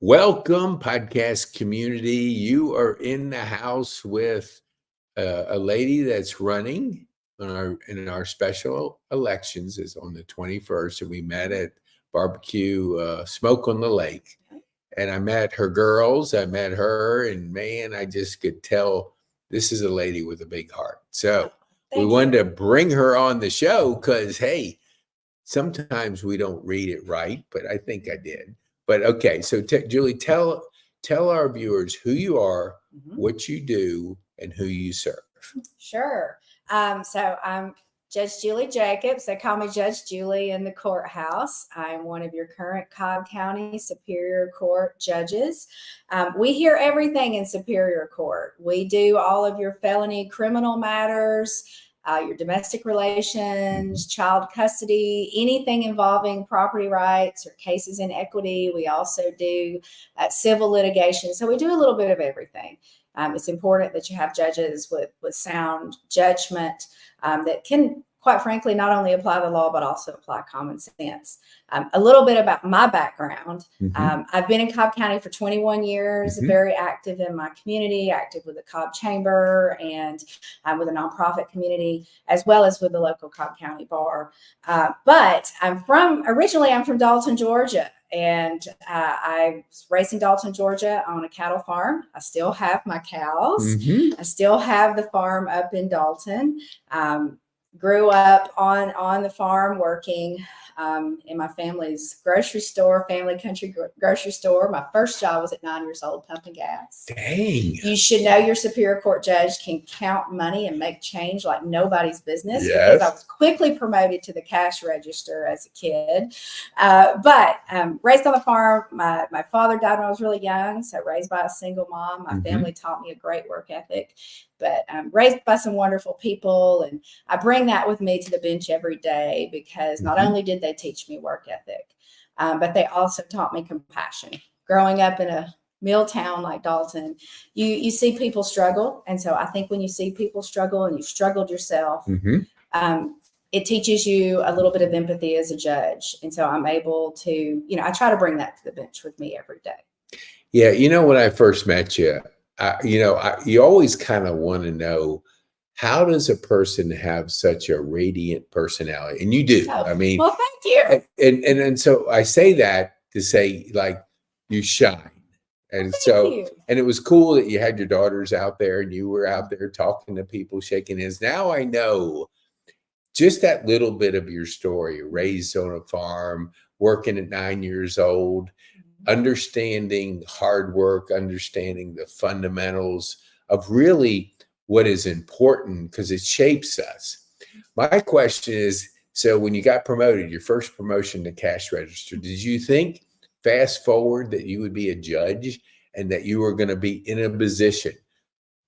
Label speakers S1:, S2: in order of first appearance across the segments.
S1: Welcome, podcast community. You are in the house with a lady that's running in our special elections is on the 21st, and we met at barbecue Smoke on the Lake. And I met her girls. I met her, and man, I just could tell this is a lady with a big heart. So we wanted to bring her on the show because, hey, sometimes we don't read it right, but I think I did. But okay, so Julie, tell our viewers who you are, what you do, and who you serve.
S2: Sure. So I'm Judge Julie Jocabs. They call me Judge Julie in the courthouse. I'm one of your current Cobb County Superior Court judges. We hear everything in Superior Court. We do all of your felony criminal matters, your domestic relations, child custody, anything involving property rights or cases in equity. We also do civil litigation. So we do a little bit of everything. It's important that you have judges with sound judgment that can, quite frankly, not only apply the law, but also apply common sense. A little bit about my background. I've been in Cobb County for 21 years, very active in my community, active with the Cobb Chamber and with a nonprofit community, as well as with the local Cobb County Bar. But originally I'm from Dalton, Georgia. And I was raised in Dalton, Georgia on a cattle farm. I still have my cows. I still have the farm up in Dalton. Grew up on the farm working in my family's grocery store, family country grocery store. My first job was at 9 years old, pumping gas.
S1: Dang.
S2: You should know your Superior Court judge can count money and make change like nobody's business. Because I was quickly promoted to the cash register as a kid. But raised on the farm. My father died when I was really young, so raised by a single mom. My family taught me a great work ethic. But raised by some wonderful people, and I bring that with me to the bench every day because not only did they teach me work ethic, but they also taught me compassion. Growing up in a mill town like Dalton, you see people struggle, and so I think when you see people struggle and you've struggled yourself, it teaches you a little bit of empathy as a judge, and so I'm able to, I try to bring that to the bench with me every day.
S1: Yeah, when I first met you. You always kind of want to know, how does a person have such a radiant personality? And you do.
S2: Well, thank you.
S1: And so I say that to say, like, you shine. And and it was cool that you had your daughters out there and you were out there talking to people, shaking hands. Now I know just that little bit of your story, raised on a farm, working at 9 years old, understanding hard work, understanding the fundamentals of really what is important because it shapes us. My question is, so when you got promoted, your first promotion to cash register, did you think fast forward that you would be a judge and that you were going to be in a position?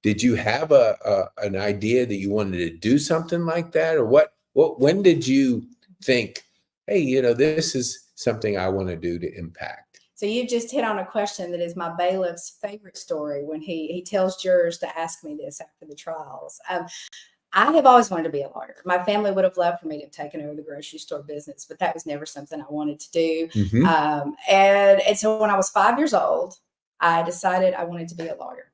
S1: Did you have an idea that you wanted to do something like that? Or when did you think, hey, this is something I want to do to impact?
S2: So you just hit on a question that is my bailiff's favorite story when he tells jurors to ask me this after the trials. I have always wanted to be a lawyer. My family would have loved for me to have taken over the grocery store business, but that was never something I wanted to do. And so when I was 5 years old, I decided I wanted to be a lawyer.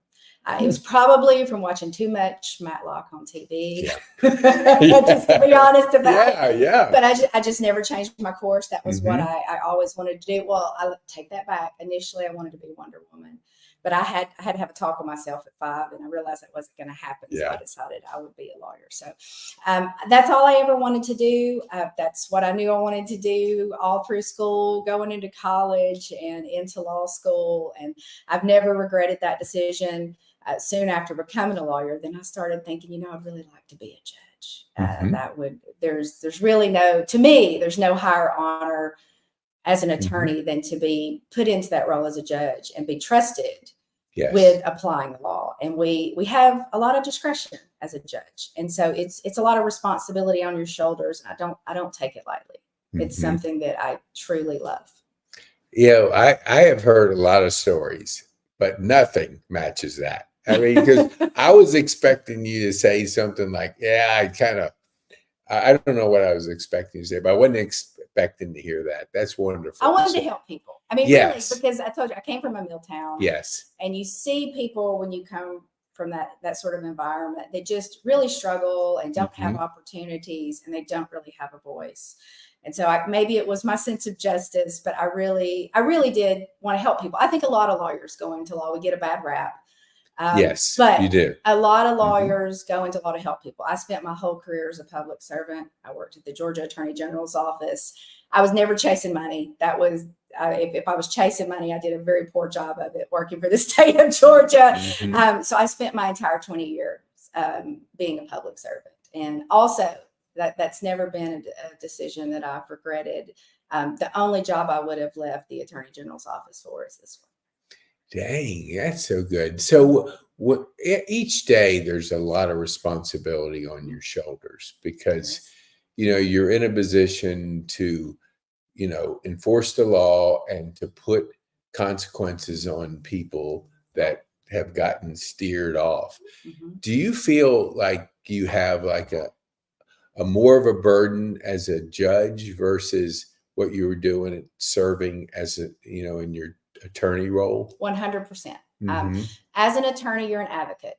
S2: It was probably from watching too much Matlock on TV. Just to be honest about it. But I just never changed my course. That was what I always wanted to do. Well, I take that back. Initially, I wanted to be Wonder Woman. But I had to have a talk with myself at 5, and I realized that wasn't going to happen. So I decided I would be a lawyer. So that's all I ever wanted to do. That's what I knew I wanted to do all through school, going into college and into law school. And I've never regretted that decision. Soon after becoming a lawyer, then I started thinking, I'd really like to be a judge. There's really there's no higher honor as an attorney than to be put into that role as a judge and be trusted with applying the law. And we have a lot of discretion as a judge. And so it's a lot of responsibility on your shoulders. I don't take it lightly. It's something that I truly love.
S1: I have heard a lot of stories, but nothing matches that. I mean, because I was expecting you to say something like, I don't know what I was expecting to say, but I wasn't expecting to hear that. That's wonderful.
S2: I wanted to help people. I mean,
S1: yes.
S2: really, because I told you I came from a mill town.
S1: Yes.
S2: And you see people when you come from that sort of environment, they just really struggle and don't have opportunities, and they don't really have a voice. And so maybe it was my sense of justice, but I really did want to help people. I think a lot of lawyers go into law. We get a bad rap.
S1: Yes,
S2: but
S1: you do.
S2: A lot of lawyers go into law to help people. I spent my whole career as a public servant. I worked at the Georgia Attorney General's office. I was never chasing money. That was, if I was chasing money, I did a very poor job of it working for the state of Georgia. So I spent my entire 20 years being a public servant. And also that's never been a decision that I've regretted. The only job I would have left the Attorney General's office for is this one.
S1: Dang, that's so good. So each day there's a lot of responsibility on your shoulders because, you're in a position to, enforce the law and to put consequences on people that have gotten steered off. Do you feel like you have like a more of a burden as a judge versus what you were doing at serving as in your attorney role?
S2: 100%. As an attorney, you're an advocate.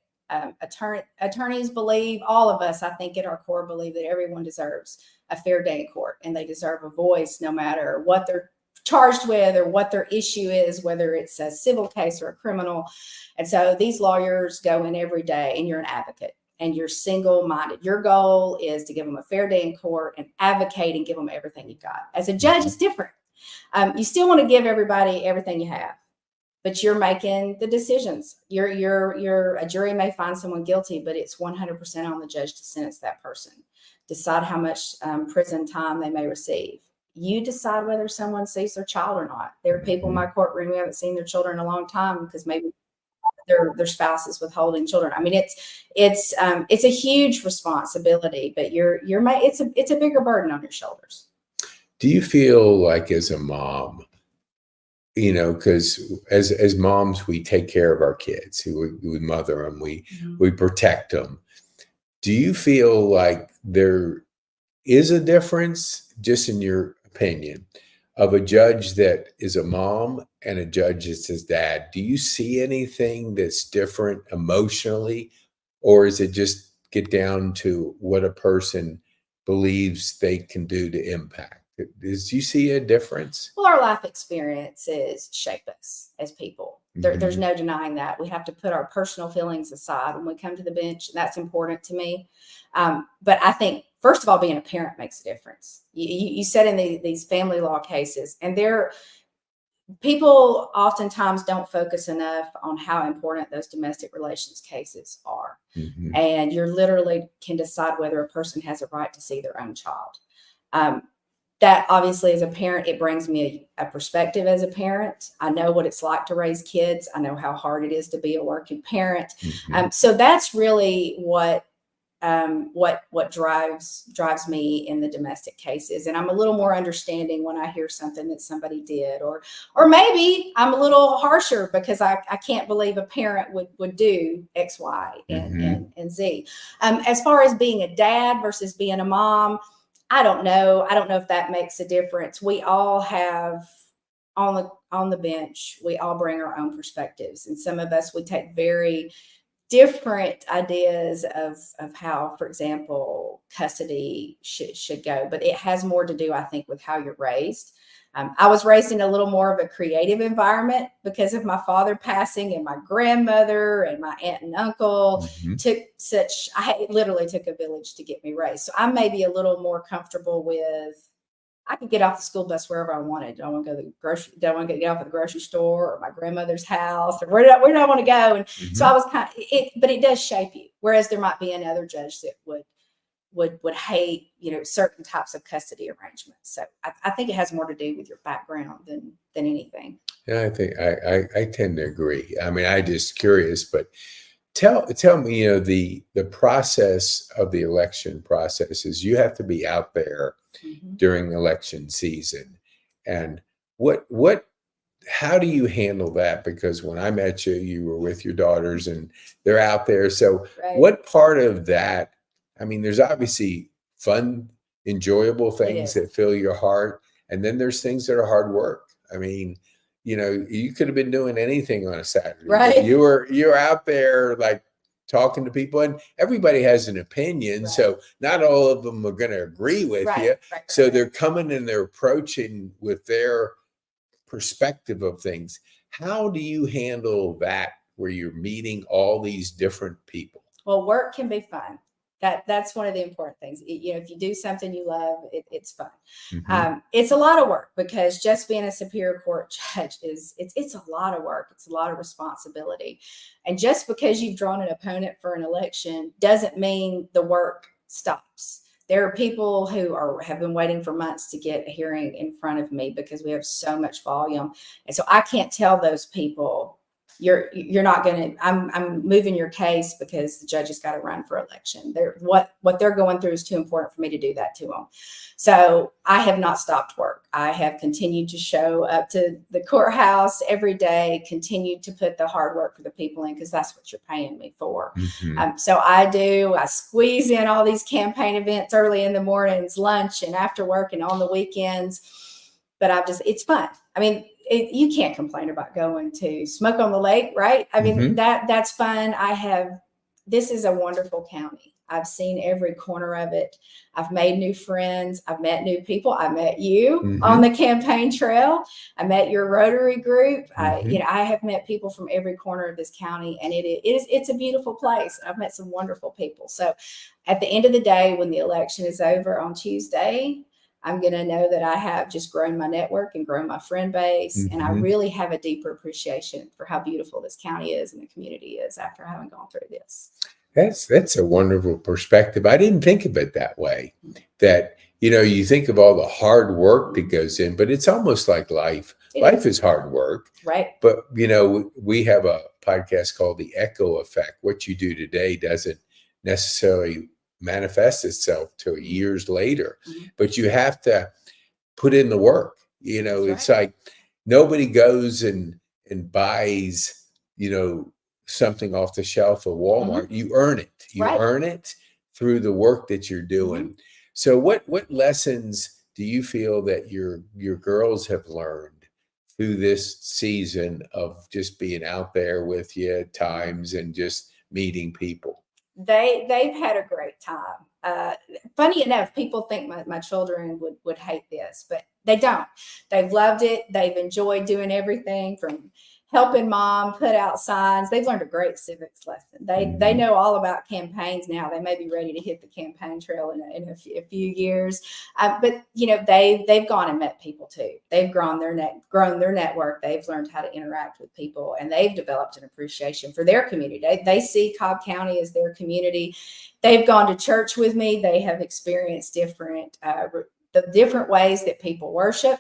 S2: Attorneys believe, all of us, I think at our core, believe that everyone deserves a fair day in court, and they deserve a voice no matter what they're charged with or what their issue is, whether it's a civil case or a criminal. And so these lawyers go in every day, and you're an advocate, and you're single-minded. Your goal is to give them a fair day in court and advocate and give them everything you got. As a judge, it's different. You still want to give everybody everything you have, but you're making the decisions. A jury may find someone guilty, but it's 100% on the judge to sentence that person, decide how much prison time they may receive. You decide whether someone sees their child or not. There are people in my courtroom who haven't seen their children in a long time because maybe their spouse is withholding children. I mean, it's a huge responsibility, but it's a bigger burden on your shoulders.
S1: Do you feel like as a mom, because as moms, we take care of our kids, we mother them, we protect them. Do you feel like there is a difference, just in your opinion, of a judge that is a mom and a judge that's his dad? Do you see anything that's different emotionally, or is it just get down to what a person believes they can do to impact? Do you see a difference?
S2: Well, our life experiences shape us as people. There's no denying that. We have to put our personal feelings aside when we come to the bench. That's important to me. But I think, first of all, being a parent makes a difference. You said in these family law cases, and people oftentimes don't focus enough on how important those domestic relations cases are. And you literally can decide whether a person has a right to see their own child. That obviously, as a parent, it brings me a perspective as a parent. I know what it's like to raise kids. I know how hard it is to be a working parent. So that's really what drives me in the domestic cases. And I'm a little more understanding when I hear something that somebody did, or maybe I'm a little harsher because I can't believe a parent would do X, Y, and Z. As far as being a dad versus being a mom, I don't know. I don't know if that makes a difference. We all have on the bench, we all bring our own perspectives. And some of us, we take very different ideas of how, for example, custody should go. But it has more to do, I think, with how you're raised. I was raised in a little more of a creative environment because of my father passing, and my grandmother and my aunt and uncle it literally took a village to get me raised. So I may be a little more comfortable with, I could get off the school bus wherever I wanted. Don't want to go to the grocery, don't want to get off at the grocery store or my grandmother's house, or where do I want to go? And so I was but it does shape you. Whereas there might be another judge that would hate, certain types of custody arrangements. So I think it has more to do with your background than anything.
S1: Yeah, I think I tend to agree. I mean, I'm just curious, but tell me, the process of the election process is you have to be out there during election season. And how do you handle that? Because when I met you, you were with your daughters and they're out there. So what part of that, I mean, there's obviously fun, enjoyable things
S2: is.
S1: that fill your heart. And then there's things that are hard work. I mean, you could have been doing anything on a Saturday,
S2: Right.
S1: but you're out there like talking to people, and everybody has an opinion.
S2: Right.
S1: So not all of them are going to agree with you. So they're coming and they're approaching with their perspective of things. How do you handle that where you're meeting all these different people?
S2: Well, work can be fun. That's one of the important things. If you do something you love, it's fun.
S1: Mm-hmm.
S2: It's a lot of work because just being a Superior Court judge it's a lot of work. It's a lot of responsibility. And just because you've drawn an opponent for an election doesn't mean the work stops. There are people who have been waiting for months to get a hearing in front of me because we have so much volume. And so I can't tell those people, you're not going to, I'm moving your case because the judge has got to run for election. What they're going through is too important for me to do that to them. So I have not stopped work. I have continued to show up to the courthouse every day, continued to put the hard work for the people in because that's what you're paying me for.
S1: Mm-hmm.
S2: So I squeeze in all these campaign events early in the mornings, lunch and after work and on the weekends. But it's fun. I mean, you can't complain about going to Smoke on the Lake, right? I mean,
S1: Mm-hmm.
S2: that's fun. This is a wonderful county. I've seen every corner of it. I've made new friends. I've met new people. I met you on the campaign trail. I met your Rotary group. I have met people from every corner of this county, and it's a beautiful place. I've met some wonderful people. So at the end of the day, when the election is over on Tuesday, I'm going to know that I have just grown my network and grown my friend base. And I really have a deeper appreciation for how beautiful this county is and the community is after having gone through this.
S1: That's a wonderful perspective. I didn't think of it that way. That, you think of all the hard work that goes in, but it's almost like life. Life is hard work.
S2: Right.
S1: But, we have a podcast called The Echo Effect. What you do today doesn't necessarily manifest itself till years later, but you have to put in the work. It's like nobody goes and buys, something off the shelf of Walmart. You earn it. You earn it through the work that you're doing. So what lessons do you feel that your girls have learned through this season of just being out there with you at times and just meeting people?
S2: They've had a great time. Funny enough, people think my children would hate this, but they don't. They've loved it. They've enjoyed doing everything from helping mom put out signs. They've learned a great civics lesson. They know all about campaigns now. They may be ready to hit the campaign trail in a few years. But they've gone and met people too. They've grown their network. They've learned how to interact with people, and they've developed an appreciation for their community. They see Cobb County as their community. They've gone to church with me. They have experienced the different ways that people worship.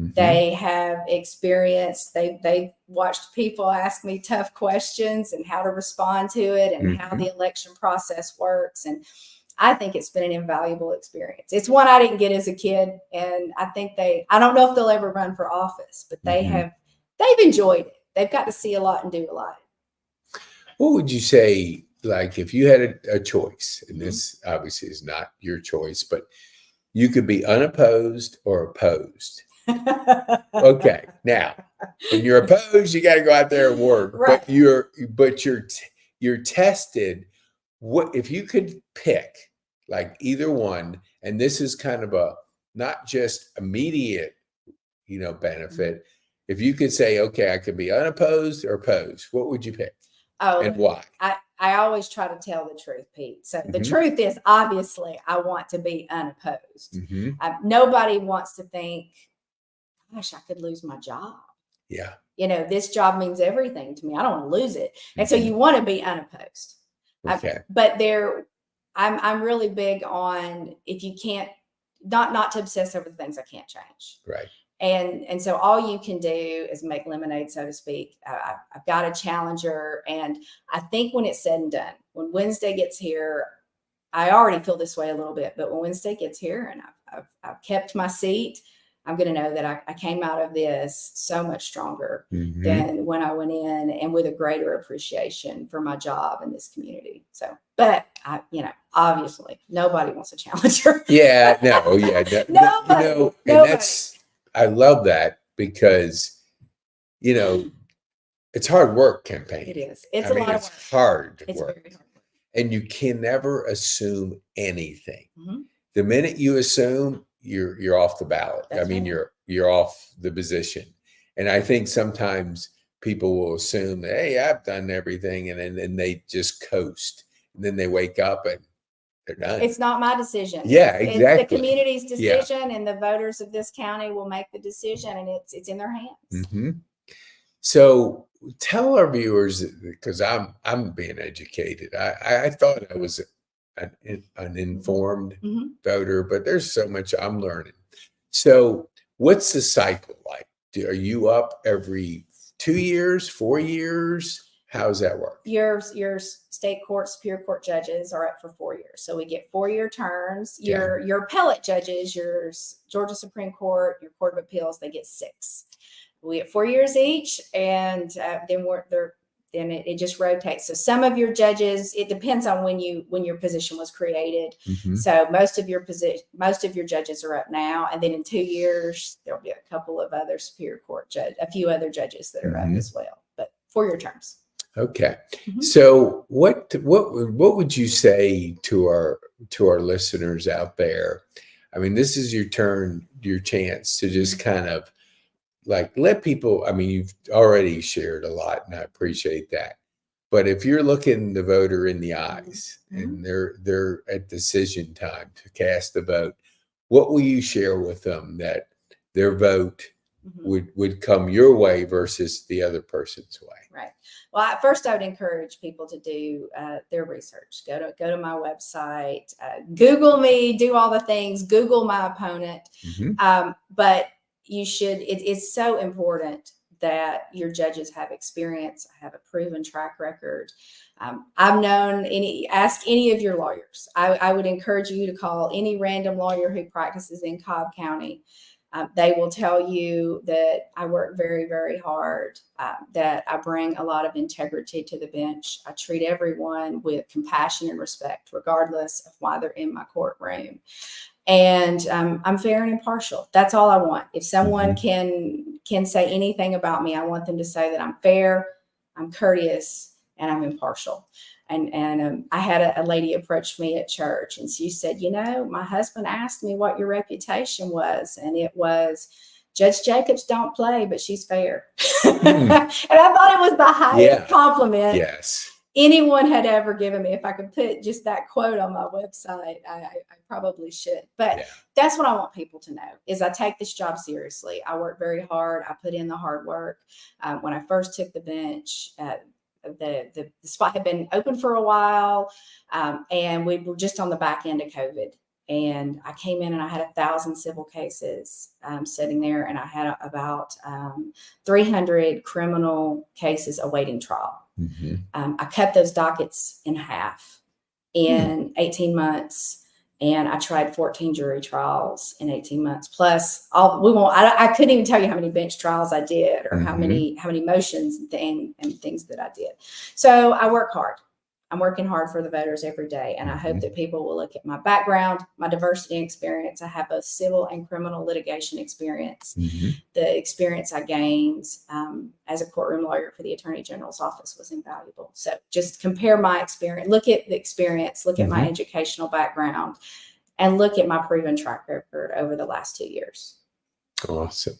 S2: They have experienced, they've watched people ask me tough questions and how to respond to it and how the election process works. And I think it's been an invaluable experience. It's one I didn't get as a kid. And I think I don't know if they'll ever run for office, but they've enjoyed it. They've got to see a lot and do a lot.
S1: What would you say, like if you had a choice, and this obviously is not your choice, but you could be unopposed or opposed? Okay, now when you're opposed, you got to go out there and work. Right. But you're tested. What if you could pick like either one? And this is kind of a not just immediate, benefit. If you could say, okay, I could be unopposed or opposed, what would you pick? Oh, and why?
S2: I always try to tell the truth, Pete. So the truth is, obviously, I want to be unopposed. Nobody wants to think, gosh, I could lose my job.
S1: Yeah.
S2: This job means everything to me. I don't want to lose it. And so you want to be unopposed.
S1: Okay.
S2: But I'm really big on, if you can't, not to obsess over the things I can't change.
S1: Right.
S2: And so all you can do is make lemonade, so to speak. I've got a challenger. And I think when it's said and done, when Wednesday gets here, I already feel this way a little bit, but when Wednesday gets here and I've kept my seat, I'm going to know that I came out of this so much stronger than when I went in, and with a greater appreciation for my job in this community. So, but obviously nobody wants a challenger.
S1: Yeah, no,
S2: Nobody.
S1: And I love that because, it's hard work campaigning.
S2: It is. It's a lot of work.
S1: It's hard
S2: It's
S1: work.
S2: very hard work.
S1: And you can never assume anything.
S2: Mm-hmm.
S1: The minute you assume, you're off the ballot.
S2: That's right.
S1: You're off the position. And I think sometimes people will assume that, hey, I've done everything, and then they just coast. And then they wake up and they're done.
S2: It's not my decision.
S1: Yeah, exactly.
S2: It's the community's decision, and the voters of this county will make the decision, and it's in their hands.
S1: Mm-hmm. So tell our viewers, because I'm being educated. I thought I was an informed voter, but there's so much I'm learning. So what's the cycle like? Are you up every 2 years, 4 years? How's that work?
S2: Your state court, superior court judges are up for 4 years. So we get 4-year terms. Your appellate judges, your Georgia Supreme Court, your Court of Appeals, they get 6. We get 4 years each, and then it just rotates. So some of your judges, it depends on when your position was created. So most of your judges are up now, and then in 2 years there'll be a couple of other superior court a few other judges that are up as well. But 4-year terms. Okay.
S1: So what would you say to our listeners out there? I mean, this is your turn, your chance to just kind of let people, you've already shared a lot, and I appreciate that. But if you're looking the voter in the eyes and they're at decision time to cast the vote, what will you share with them that their vote would come your way versus the other person's way?
S2: Right. Well, first I would encourage people to do their research. Go to my website, Google me, do all the things, Google my opponent. But you should, it's so important that your judges have experience, have a proven track record. I've known ask any of your lawyers. I would encourage you to call any random lawyer who practices in Cobb County. They will tell you that I work very, very hard, that I bring a lot of integrity to the bench. I treat everyone with compassion and respect, regardless of why they're in my courtroom. And I'm fair and impartial. That's all I want. If someone can say anything about me, I want them to say that I'm fair, I'm courteous, and I'm impartial. And I had a lady approach me at church, and she said, my husband asked me what your reputation was, and it was, Judge Jacobs don't play, but she's fair. And I thought it was the highest compliment anyone had ever given me. If I could put just that quote on my website, I probably should. But that's what I want people to know, is I take this job seriously. I work very hard. I put in the hard work. When I first took the bench, the spot had been open for a while, and we were just on the back end of COVID. And I came in and I had 1,000 civil cases sitting there, and I had about 300 criminal cases awaiting trial. I cut those dockets in half in 18 months, and I tried 14 jury trials in 18 months. Plus, I couldn't even tell you how many bench trials I did, or how many motions and things that I did. So I work hard. I'm working hard for the voters every day, and I hope that people will look at my background, my diversity experience. I have both civil and criminal litigation experience. The experience I gained as a courtroom lawyer for the Attorney General's office was invaluable. So just compare my experience, look at the experience, look at my educational background, and look at my proven track record over the last 2 years.
S1: Awesome.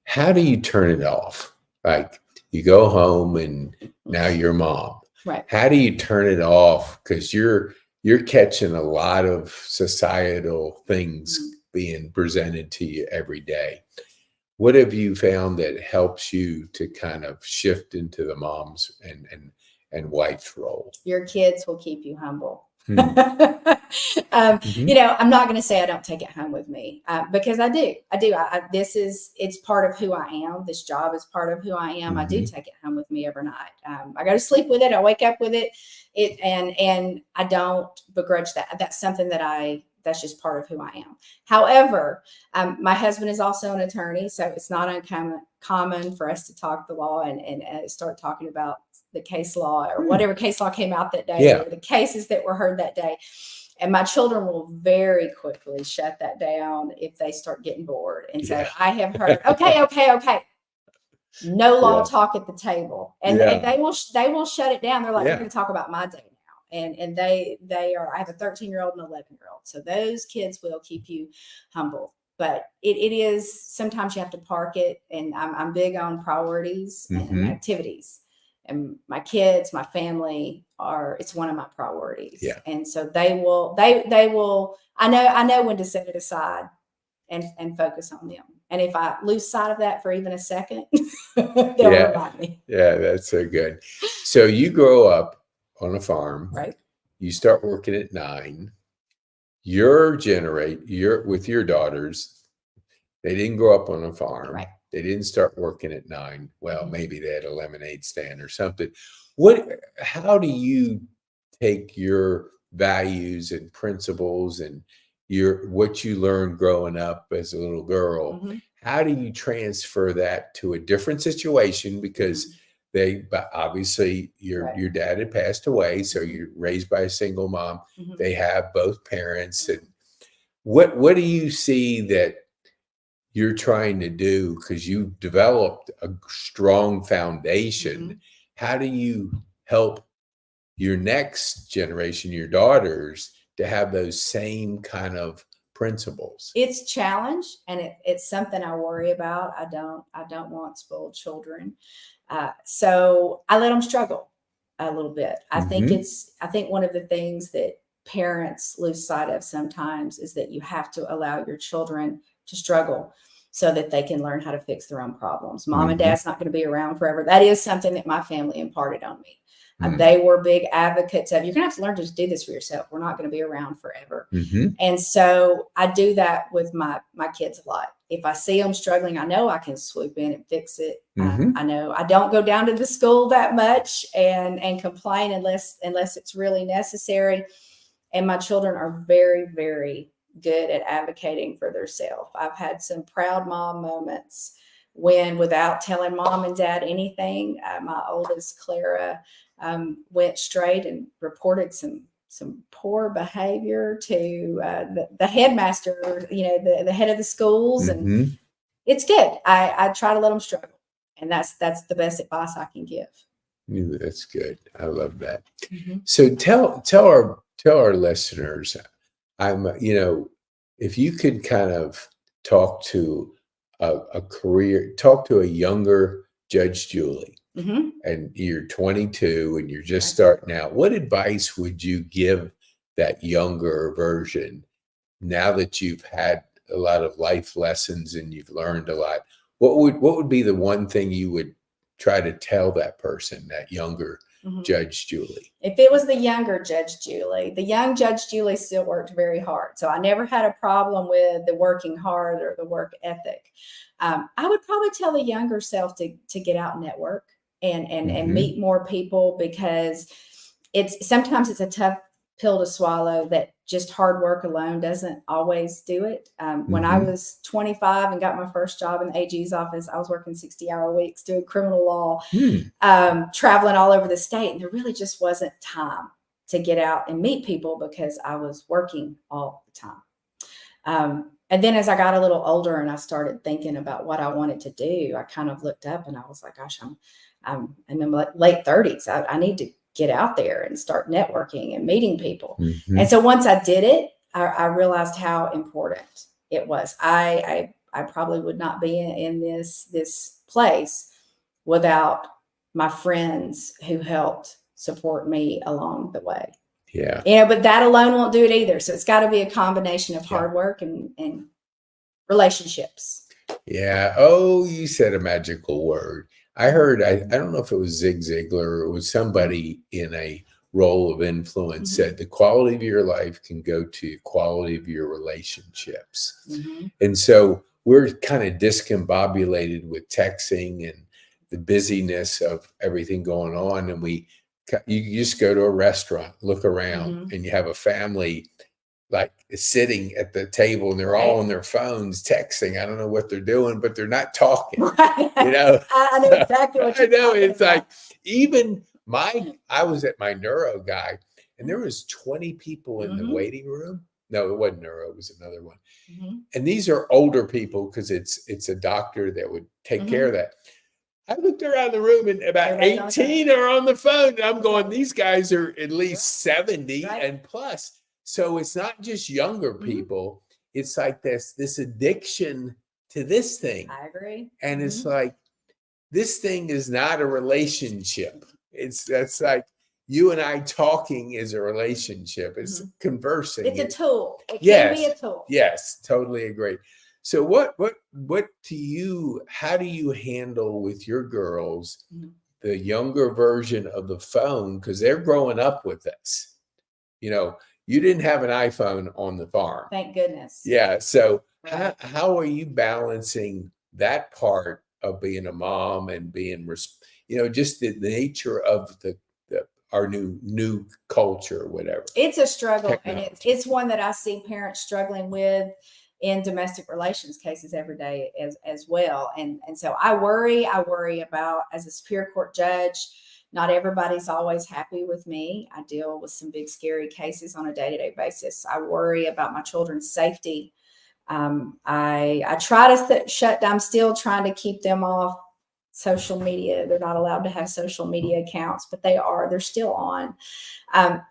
S1: How do you turn it off? Like, you go home and now you're mom.
S2: Right.
S1: How do you turn it off? Because you're catching a lot of societal things being presented to you every day. What have you found that helps you to kind of shift into the mom's and wife's role? Your
S2: kids will keep you humble. I'm not going to say I don't take it home with me, because I do. It's part of who I am. This job is part of who I am. I do take it home with me every night. I go to sleep with it. I wake up with it. And I don't begrudge that. That's something that I that's just part of who I am. However, my husband is also an attorney, so it's not uncommon for us to talk the law and start talking about the case law or whatever case law came out that day, or the cases that were heard that day. And my children will very quickly shut that down if they start getting bored. And so I have heard, okay. No law talk at the table. And they will shut it down. They're like, we're going to talk about my day now. And they are, I have a 13-year-old and 11-year-old. So those kids will keep you humble. But it is, sometimes you have to park it. And I'm big on priorities and activities. And my kids, my family it's one of my priorities. Yeah. And so they will, I know when to set it aside and focus on them. And if I lose sight of that for even a second, they'll remind me. Yeah,
S1: that's so good. So you grow up on a farm.
S2: Right.
S1: You start working at 9. With your daughters, they didn't grow up on a farm.
S2: Right.
S1: They didn't start working at 9. Well, maybe they had a lemonade stand or something. How do you take your values and principles and what you learned growing up as a little girl? How do you transfer that to a different situation? Because obviously your dad had passed away, so you're raised by a single mom. They have both parents. And what do you see that you're trying to do? Because you've developed a strong foundation. How do you help your next generation, your daughters, to have those same kind of principles?
S2: It's a challenge, and it's something I worry about. I don't want spoiled children. So I let them struggle a little bit. I think one of the things that parents lose sight of sometimes is that you have to allow your children to struggle so that they can learn how to fix their own problems. Mom and dad's not going to be around forever. That is something that my family imparted on me. They were big advocates of, you're going to have to learn to just do this for yourself. We're not going to be around forever. And so I do that with my kids a lot. If I see them struggling, I know I can swoop in and fix it. I know I don't go down to the school that much and complain unless it's really necessary. And my children are very, very good at advocating for themselves. I've had some proud mom moments when, without telling mom and dad anything, my oldest Clara went straight and reported some poor behavior to the headmaster, the head of the schools. And it's good. I try to let them struggle. And that's the best advice I can give.
S1: That's good. I love that. So tell our listeners, if you could kind of talk to a younger Judge Julie, and you're 22 and you're just starting out, what advice would you give that younger version now that you've had a lot of life lessons and you've learned a lot? What would be the one thing you would try to tell that person, that younger Judge Julie?
S2: If it was the younger Judge Julie, the young Judge Julie still worked very hard. So I never had a problem with the working hard or the work ethic. I would probably tell the younger self to get out and network and meet more people, because sometimes it's a tough pill to swallow that just hard work alone doesn't always do it. When I was 25 and got my first job in the AG's office, I was working 60-hour weeks doing criminal law, traveling all over the state. And there really just wasn't time to get out and meet people because I was working all the time. And then as I got a little older and I started thinking about what I wanted to do, I kind of looked up and I was like, gosh, I'm in my late 30s. I need to get out there and start networking and meeting people. And so once I did it, I realized how important it was. I probably would not be in this place without my friends who helped support me along the way. Yeah. But that alone won't do it either. So it's got to be a combination of hard work and relationships.
S1: Yeah. Oh, you said a magical word. I heard, I don't know if it was Zig Ziglar or it was somebody in a role of influence said the quality of your life can go to the quality of your relationships. And so we're kind of discombobulated with texting and the busyness of everything going on. And you just go to a restaurant, look around, and you have a family like sitting at the table and they're all on their phones texting. I don't know what they're doing, but they're not talking.
S2: Right.
S1: You know,
S2: I know exactly what you're
S1: I know.
S2: talking
S1: It's
S2: about.
S1: like even I was at my neuro guy, and there was 20 people in the waiting room. No, it wasn't neuro; it was another one. And these are older people because it's a doctor that would take care of that. I looked around the room and about 18 are on the phone. And I'm going, these guys are at least 70 and plus. So it's not just younger people. It's like this addiction to this thing.
S2: I agree.
S1: And it's like, this thing is not a relationship. That's like you and I talking is a relationship. It's conversing.
S2: It's a tool. It can be a tool.
S1: Yes, totally agree. So how do you handle with your girls the younger version of the phone? Because they're growing up with this. You know, you didn't have an iPhone on the farm.
S2: Thank goodness.
S1: Yeah. So how are you balancing that part of being a mom and being, just the nature of our new culture or whatever?
S2: It's a struggle.
S1: Technology.
S2: And it's one that I see parents struggling with in domestic relations cases every day as well. And so I worry about, as a Superior Court judge, not everybody's always happy with me. I deal with some big, scary cases on a day-to-day basis. I worry about my children's safety. I try to shut down. I'm still trying to keep them off social media. They're not allowed to have social media accounts, but they're still on.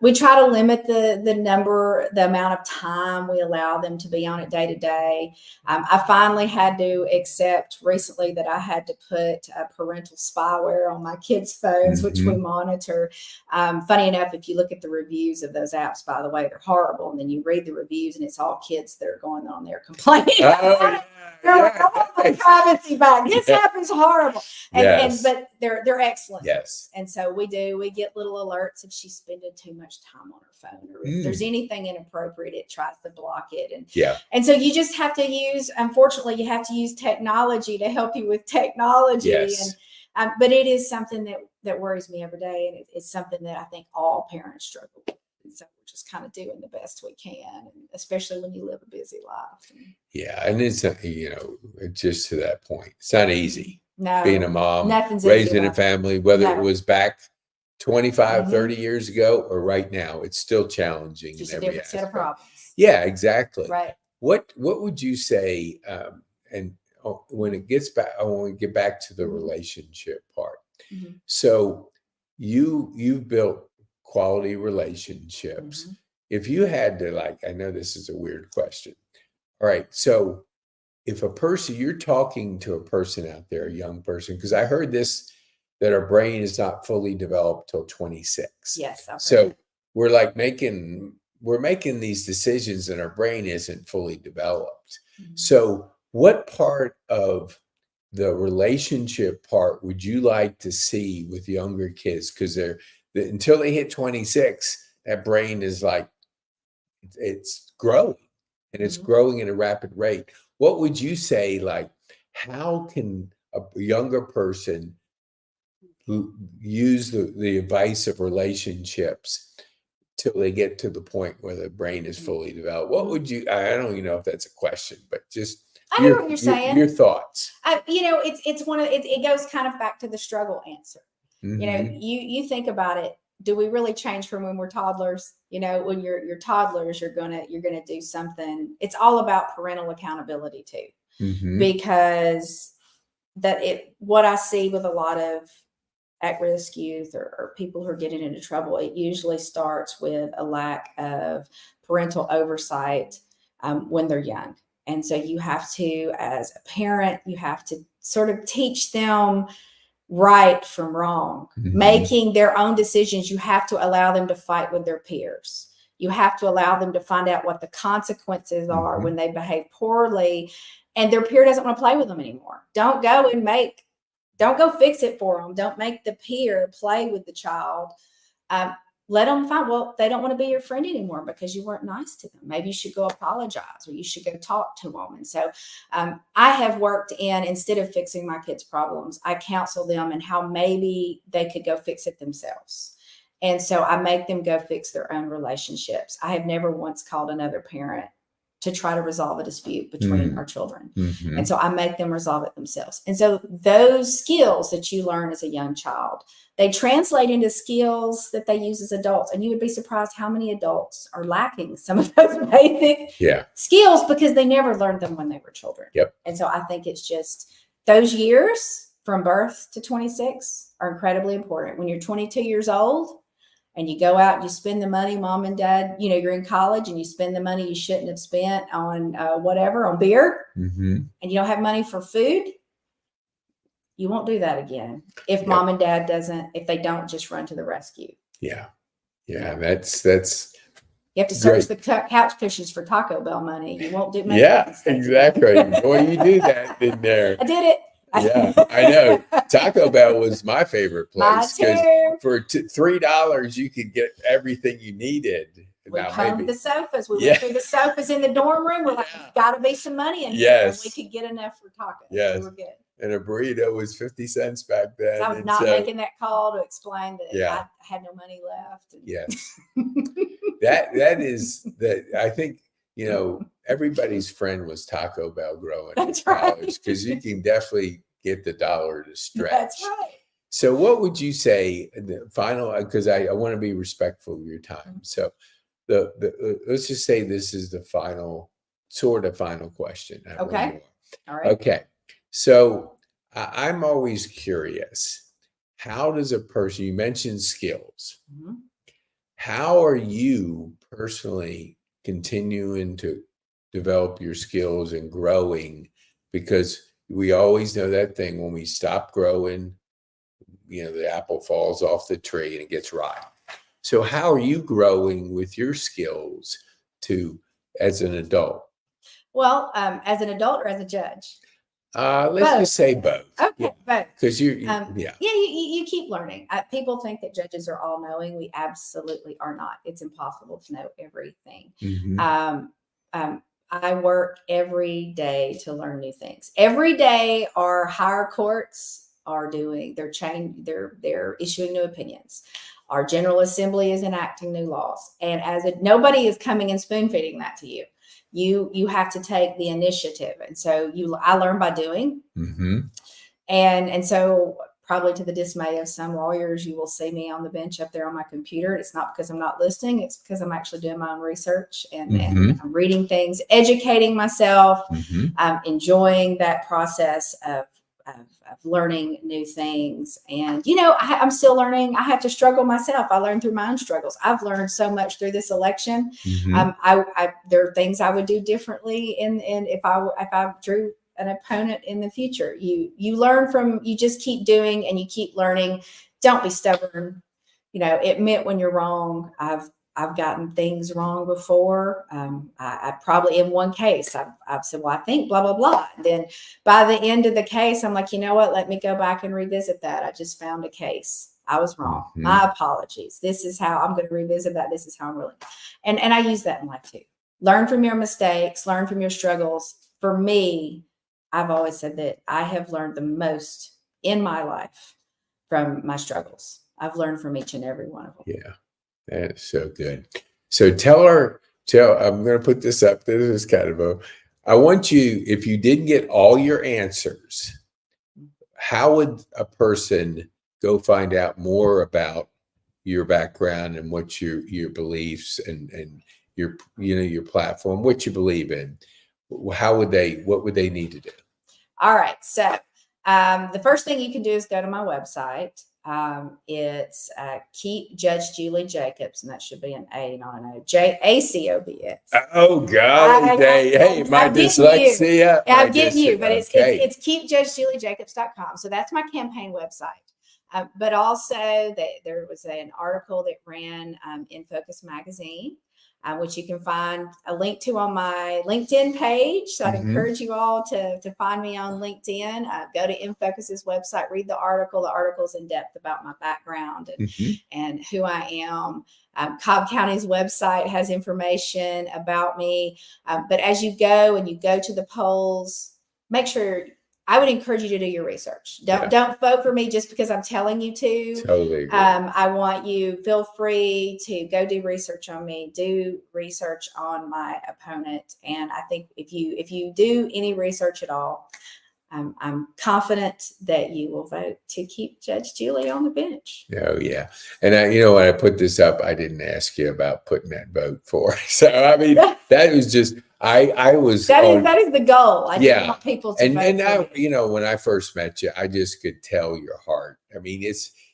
S2: We try to limit the amount of time we allow them to be on it day to day. I finally had to accept recently that I had to put parental spyware on my kids' phones, which we monitor. Funny enough, if you look at the reviews of those apps, by the way, they're horrible. And then you read the reviews and it's all kids that are going on there complaining. They're like, I want my privacy back. This app is horrible. But they're excellent.
S1: Yes.
S2: And so we get little alerts if she's spending too much time on her phone, or if there's anything inappropriate, it tries to block it. And so you just have to unfortunately, you have to use technology to help you with technology.
S1: Yes.
S2: But it is something that worries me every day. And it's something that I think all parents struggle with. And so we're just kind of doing the best we can, especially when you live a busy life.
S1: Yeah. And it's, just to that point, it's not easy.
S2: No,
S1: being a mom,
S2: nothing's
S1: raising a family, whether it was back 25, 30 years ago or right now, it's still challenging.
S2: Just
S1: in
S2: a
S1: every
S2: different set of
S1: aspect.
S2: problems.
S1: Yeah, exactly.
S2: Right.
S1: What would you say? When we get back to the relationship part. So you've built quality relationships. If you had to, I know this is a weird question. All right. So if you're talking to a person out there, a young person, because I heard this, that our brain is not fully developed till 26.
S2: Yes.
S1: So we're making these decisions and our brain isn't fully developed. So what part of the relationship part would you like to see with younger kids? Because until they hit 26, that brain is it's growing, and it's growing at a rapid rate. What would you say, how can a younger person use the advice of relationships till they get to the point where the brain is fully developed? What would you, I don't even know if that's a question, but just
S2: I know what you're saying.
S1: Your thoughts.
S2: It goes kind of back to the struggle answer. You think about it. Do we really change from when we're toddlers? When you're toddlers, you're gonna do something. It's all about parental accountability too, because what I see with a lot of at-risk youth or people who are getting into trouble, it usually starts with a lack of parental oversight when they're young. And so you have to, as a parent, you have to sort of teach them right from wrong, making their own decisions. You have to allow them to fight with their peers. You have to allow them to find out what the consequences are when they behave poorly and their peer doesn't want to play with them anymore. Don't go fix it for them. Don't make the peer play with the child. Let them find, they don't want to be your friend anymore because you weren't nice to them. Maybe you should go apologize, or you should go talk to them. And so I have worked instead of fixing my kids' problems, I counsel them and how maybe they could go fix it themselves. And so I make them go fix their own relationships. I have never once called another parent to try to resolve a dispute between our children.
S1: Mm-hmm.
S2: And so I make them resolve it themselves. And so those skills that you learn as a young child, they translate into skills that they use as adults. And you would be surprised how many adults are lacking some of those basic skills because they never learned them when they were children.
S1: Yep.
S2: And so I think it's just those years from birth to 26 are incredibly important. When you're 22 years old, and you go out and you spend the money, mom and dad, you're in college and you spend the money you shouldn't have spent on whatever, on beer,
S1: mm-hmm.
S2: and you don't have money for food, you won't do that again. If mom and dad if they don't just run to the rescue.
S1: Yeah. That's
S2: you have to search the couch cushions for Taco Bell money. You won't do
S1: exactly. Boy, you do that in there.
S2: I did it.
S1: Yeah, I know. Taco Bell was my favorite place because for $3 you could get everything you needed.
S2: We combed the sofas. We went through the sofas in the dorm room. We're like, there's got to be some money in here. And we could get enough for tacos.
S1: Yes.
S2: We were good.
S1: And a burrito was 50 cents back then.
S2: So I was not making that call to explain that I had no money left.
S1: Yes. that is that. I think, everybody's friend was Taco Bell growing up in college because you can definitely get the dollar to stretch.
S2: That's right.
S1: So what would you say the final, because I want to be respectful of your time. So let's just say this is the final question.
S2: Okay. All right.
S1: Okay. So I'm always curious, how does a person, you mentioned skills,
S2: mm-hmm.
S1: how are you personally continuing to develop your skills and growing? Because we always know that thing, when we stop growing, the apple falls off the tree and it gets rotten. So how are you growing with your skills as an adult?
S2: Well, as an adult or as a judge?
S1: Let's just say both.
S2: Okay, both.
S1: Because you
S2: keep learning. People think that judges are all knowing. We absolutely are not. It's impossible to know everything.
S1: Mm-hmm.
S2: I work every day to learn new things. Every day, our higher courts are they're issuing new opinions. Our General Assembly is enacting new laws, and nobody is coming and spoon feeding that to you. You have to take the initiative, and so I learn by doing.
S1: Mm-hmm.
S2: And so, probably to the dismay of some lawyers, you will see me on the bench up there on my computer. It's not because I'm not listening. It's because I'm actually doing my own research and I'm reading things, educating myself, enjoying that process of learning new things. And, I'm still learning. I have to struggle myself. I learned through my own struggles. I've learned so much through this election.
S1: Mm-hmm.
S2: There are things I would do differently if I drew an opponent in the future. You learn you just keep doing and you keep learning. Don't be stubborn. Admit when you're wrong. I've gotten things wrong before. I probably, in one case, I've said, well, I think blah, blah, blah. Then by the end of the case, I'm like, you know what? Let me go back and revisit that. I just found a case. I was wrong.
S1: Mm-hmm.
S2: My apologies. This is how I'm going to revisit that. This is how I'm really. And I use that in life too. Learn from your mistakes, learn from your struggles. For me, I've always said that I have learned the most in my life from my struggles. I've learned from each and every one of them.
S1: Yeah. That is so good. So I'm going to put this up. This is kind of I want you, if you didn't get all your answers, how would a person go find out more about your background and what your beliefs and your platform, what you believe in? What would they need to do?
S2: All right. So the first thing you can do is go to my website. It's Keep Judge Julie Jacobs, and that should be an A, not an O. Jacobs.
S1: Oh God! Hey, my dyslexia.
S2: I'm getting you, but it's keepjudgejuliejacobs.com. So that's my campaign website. But also there was an article that ran in Focus Magazine, which you can find a link to on my LinkedIn page. So I'd encourage you all to find me on LinkedIn. Go to InFocus's website, read the article. The article's in depth about my background and who I am. Cobb County's website has information about me. But as you go to the polls, make sure I would encourage you to do your research. Don't vote for me just because I'm telling you to.
S1: Totally agree.
S2: I want you, feel free to go do research on me, do research on my opponent. And I think if you do any research at all, I'm confident that you will vote to keep Judge Julie on the bench.
S1: Oh, yeah. And when I put this up, I didn't ask you about putting that vote for. So, I mean, that was just, I was.
S2: That is the goal. I just want people to vote
S1: and
S2: for me.
S1: When I first met you, I just could tell your heart. I mean,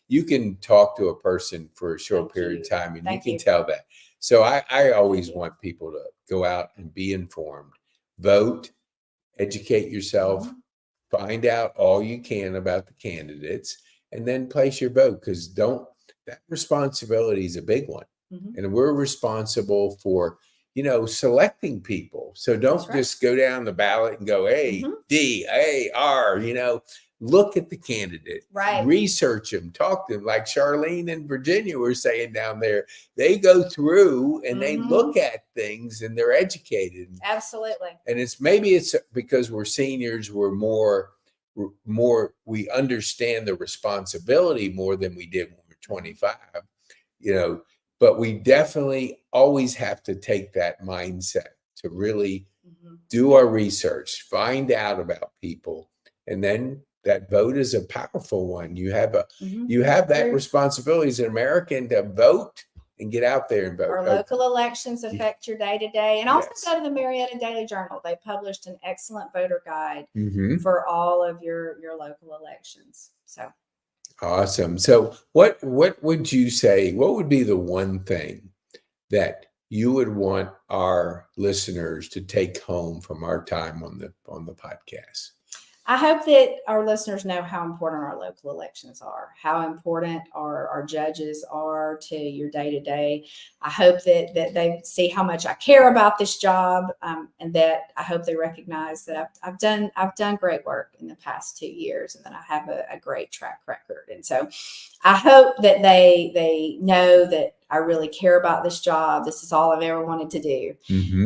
S1: you can talk to a person for a short period of time and you can tell that. So I always want people to go out and be informed, vote, educate yourself, find out all you can about the candidates, and then place your vote, because that responsibility is a big one. And we're responsible for, selecting people. So don't just go down the ballot and go, A, D, A, R, look at the candidate, research them, talk to them, like Charlene and Virginia were saying down there. They go through and they look at things and they're educated.
S2: Absolutely. And
S1: maybe it's because we're seniors, we're more, we understand the responsibility more than we did when we were 25, but we definitely always have to take that mindset to really do our research, find out about people, and then that vote is a powerful one. You have that responsibility as an American to vote and get out there and vote.
S2: Our local elections affect your day to day. And also go to the Marietta Daily Journal. They published an excellent voter guide for all of your local elections. So
S1: awesome. So what would you say, what would be the one thing that you would want our listeners to take home from our time on the podcast?
S2: I hope that our listeners know how important our local elections are, how important our judges are to your day to day. I hope that they see how much I care about this job, and that I hope they recognize that I've done great work in the past 2 years, and that I have a great track record. And so I hope that they know that I really care about this job. This is all I've ever wanted to do,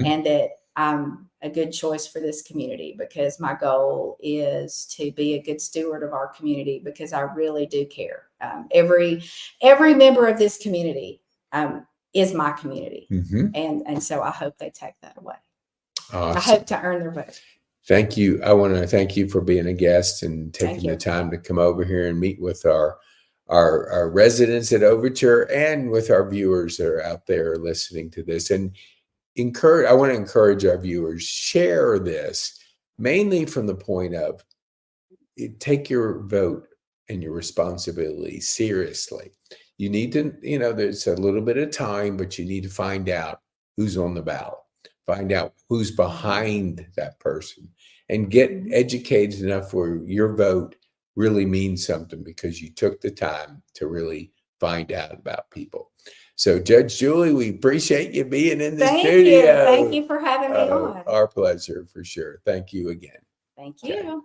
S2: and that I'm a good choice for this community, because my goal is to be a good steward of our community, because I really do care. Every member of this community is my community. And so I hope they take that away. Awesome. I hope to earn their vote.
S1: Thank you. I want to thank you for being a guest and taking the time to come over here and meet with our residents at Overture and with our viewers that are out there listening to this. And I want to encourage our viewers, share this mainly from the point of take your vote and your responsibility seriously. You need to, there's a little bit of time, but you need to find out who's on the ballot, find out who's behind that person, and get educated enough where your vote really means something because you took the time to really find out about people. So, Judge Julie, we appreciate you being in the studio.
S2: Thank you for having me on.
S1: Our pleasure, for sure. Thank you again.
S2: Thank you. Okay.